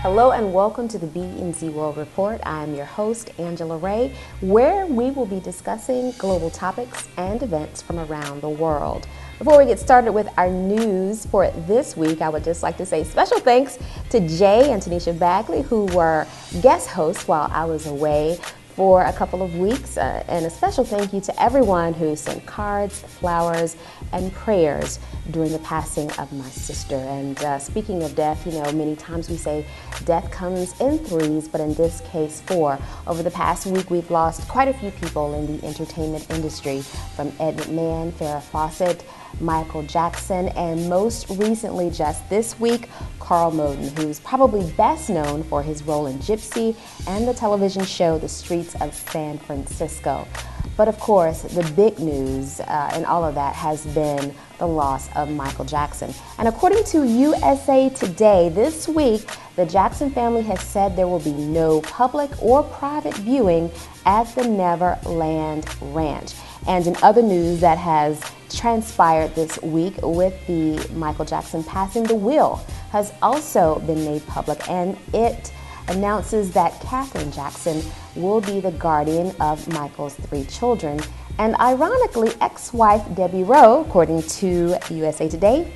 Hello and welcome to the BNZ World Report. I'm your host, Angela Ray, where we will be discussing global topics and events from around the world. Before we get started with our news for this week, I would just like to say special thanks to Jay and Tanisha Bagley, who were guest hosts while I was away for a couple of weeks, and a special thank you to everyone who sent cards, flowers, and prayers during the passing of my sister. And speaking of death, you know, many times we say death comes in threes, but in this case, four. Over the past week, we've lost quite a few people in the entertainment industry, from Ed McMahon, Farrah Fawcett, Michael Jackson, and most recently, just this week, Carl Moden, who's probably best known for his role in Gypsy and the television show The Streets of San Francisco. But of course, the big news in all of that has been the loss of Michael Jackson. And according to USA Today, this week, the Jackson family has said there will be no public or private viewing at the Neverland Ranch. And in other news that has transpired this week with the Michael Jackson passing, the will has also been made public, and it announces that Katherine Jackson will be the guardian of Michael's 3 children. And ironically, ex-wife Debbie Rowe, according to USA Today,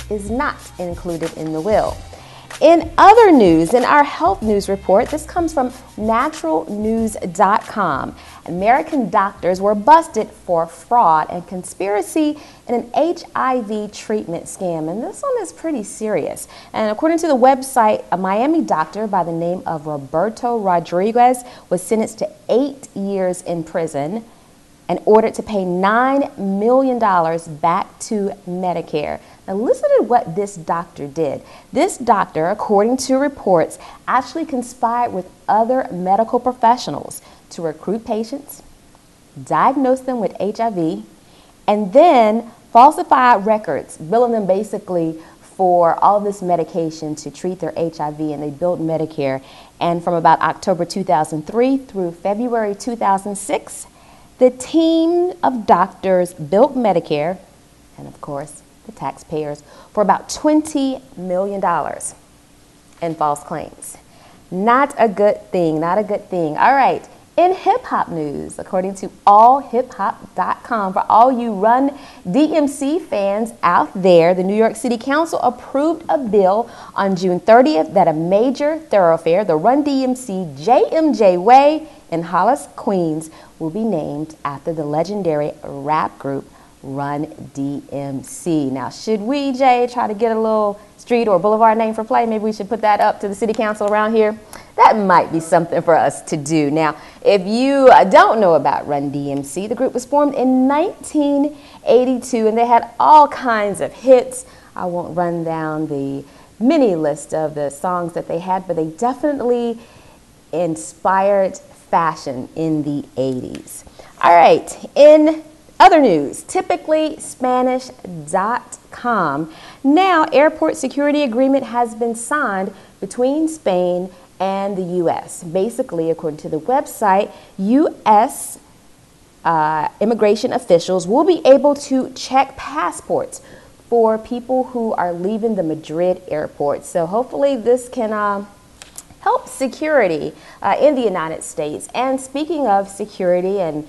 is not included in the will. In other news, in our health news report, this comes from naturalnews.com. American doctors were busted for fraud and conspiracy in an HIV treatment scam. And this one is pretty serious. And according to the website, a Miami doctor by the name of Roberto Rodriguez was sentenced to 8 years in prison and ordered to pay $9 million back to Medicare. Now listen to what this doctor did. This doctor, according to reports, actually conspired with other medical professionals to recruit patients, diagnose them with HIV, and then falsify records, billing them basically for all this medication to treat their HIV, and they billed Medicare. And from about October 2003 through February 2006, the team of doctors built Medicare, and of course, the taxpayers, for about $20 million in false claims. Not a good thing, not a good thing. All right, in hip-hop news, according to allhiphop.com, for all you Run DMC fans out there, the New York City Council approved a bill on June 30th that a major thoroughfare, the Run DMC JMJ Way in Hollis, Queens, will be named after the legendary rap group Run DMC. Now, should we, Jay, try to get a little street or boulevard name for play? Maybe we should put that up to the city council around here. That might be something for us to do. Now, if you don't know about Run DMC, the group was formed in 1982, and they had all kinds of hits. I won't run down the mini list of the songs that they had, but they definitely inspired fashion in the 80s. All right, in other news, typicallyspanish.com. Now, airport security agreement has been signed between Spain and the U.S. Basically, according to the website, U.S. Immigration officials will be able to check passports for people who are leaving the Madrid airport. So hopefully this can help security in the United States. And speaking of security and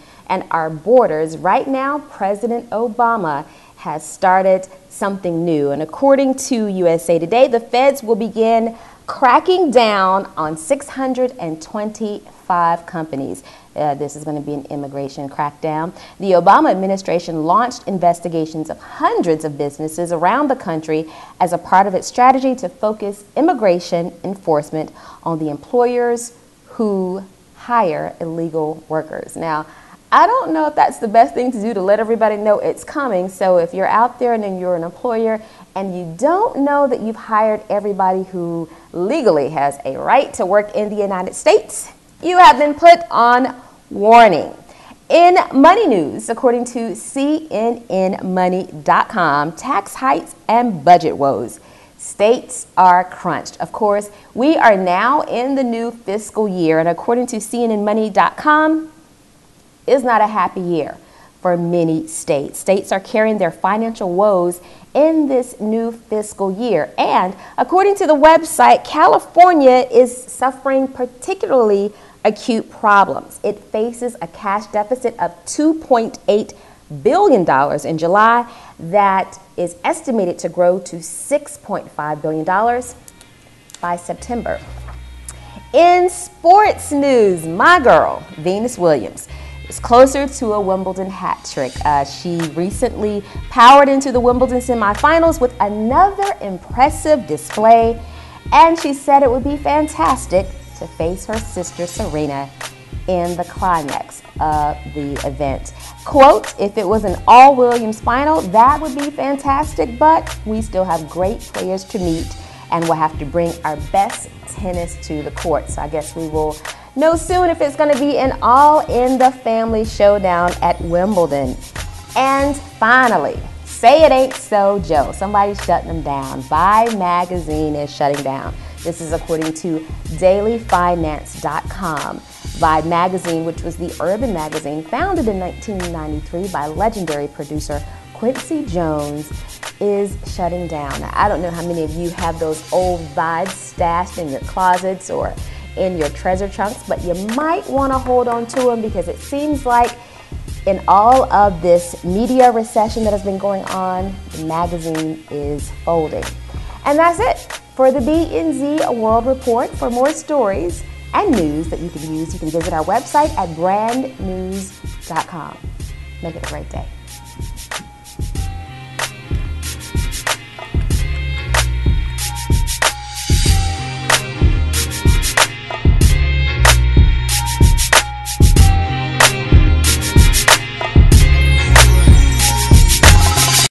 our borders, right now, President Obama has started something new. And according to USA Today, the feds will begin cracking down on 625 companies. This is going to be an immigration crackdown. The Obama administration launched investigations of hundreds of businesses around the country as a part of its strategy to focus immigration enforcement on the employers who hire illegal workers. Now, I don't know if that's the best thing to do, to let everybody know it's coming. So if you're out there and then you're an employer and you don't know that you've hired everybody who legally has a right to work in the United States, you have been put on warning. In money news, according to CNNmoney.com, tax hikes and budget woes. States are crunched. Of course, we are now in the new fiscal year, and according to CNNmoney.com, is not a happy year for many states. States are carrying their financial woes in this new fiscal year. And according to the website, California is suffering particularly acute problems. It faces a cash deficit of $2.8 billion in July that is estimated to grow to $6.5 billion by September. In sports news, my girl, Venus Williams, is closer to a Wimbledon hat trick. She recently powered into the Wimbledon semifinals with another impressive display, and she said it would be fantastic to face her sister Serena in the climax of the event. Quote, if it was an all-Williams final, that would be fantastic, but we still have great players to meet and we'll have to bring our best tennis to the court. So I guess we will know soon if it's going to be an all-in-the-family showdown at Wimbledon. And finally, say it ain't so, Joe. Somebody's shutting them down. Vibe magazine is shutting down. This is according to dailyfinance.com. Vibe magazine, which was the urban magazine founded in 1993 by legendary producer Quincy Jones, is shutting down. Now, I don't know how many of you have those old Vibes stashed in your closets or in your treasure trunks, but you might want to hold on to them because it seems like in all of this media recession that has been going on, the magazine is folding. And that's it for the B&Z World Report. For more stories and news that you can use, you can visit our website at brandnews.com. Make it a great day.